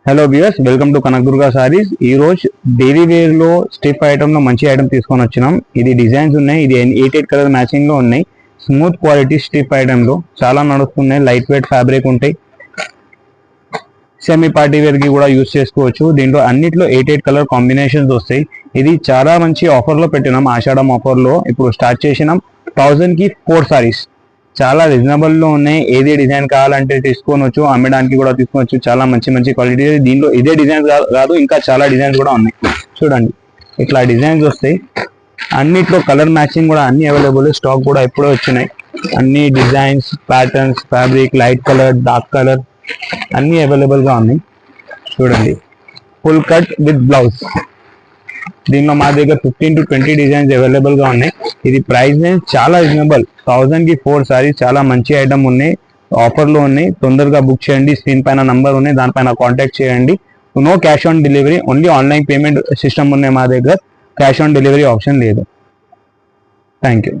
Hello viewers, welcome to Kanakadurga saris. ఈ రోజు daily wear లో స్టిఫ్ ఐటమ్ లో మంచి ఐటమ్ తీసుకొని వచ్చినాం. ఇది డిజైన్స్ ఉన్నాయి, ఇది 8 కలర్ మ్యాచింగ్ లో ఉన్నాయి. స్మూత్ క్వాలిటీ స్టిఫ్ ఐటమ్ లో చాలా నడుస్తున్నాయి. లైట్ వెయిట్ ఫ్యాబ్రిక్ ఉంటాయి. సెమీ పార్టీ వేర్ కి కూడా యూస్ చేసుకోవచ్చు. దీంట్లో అన్నిట్లో 8 కలర్ కాంబినేషన్స్ వస్తాయి. ఇది చాలా మంచి ఆఫర్ లో పెట్టినాం. ఆషాఢం ఆఫర్ లో ఇప్పుడు స్టార్ట్ చేసినాం. 1000 కి 4 సారీస్ చాలా రీజనబుల్ లో ఉన్నాయి. ఏది డిజైన్ కావాలంటే తీసుకోవచ్చు, అమ్మడానికి కూడా తీసుకోవచ్చు. చాలా మంచి మంచి క్వాలిటీ. దీంట్లో ఇదే డిజైన్ కాదు, ఇంకా చాలా డిజైన్స్ కూడా ఉన్నాయి. చూడండి, ఇట్లా డిజైన్స్ వస్తాయి. అన్నిట్లో కలర్ మ్యాచింగ్ కూడా అన్ని అవైలబుల్. స్టాక్ కూడా ఎప్పుడో వచ్చినాయి. అన్ని designs, patterns, fabric, light colour, dark colour అన్ని అవైలబుల్ గా ఉన్నాయి. చూడండి, ఫుల్ కట్ విత్ బ్లౌజ్. దీనిలో మా దగ్గర 15 to 20 డిజైన్స్ అవైలబుల్ గా ఉన్నాయి. ఇది ప్రైస్ చాలా రీజనబుల్. 1000 కి 4 సారీస్ చాలా మంచి ఐటమ్ ఉన్నాయి. ఆఫర్ లో ఉన్నాయి. తొందరగా బుక్ చేయండి. స్క్రీన్ పైన నంబర్ ఉన్నాయి, దానిపైన కాంటాక్ట్ చేయండి. No cash on delivery, only online payment system ఉన్నాయి మా దగ్గర. క్యాష్ ఆన్ డెలివరీ ఆప్షన్ లేదు. Thank you.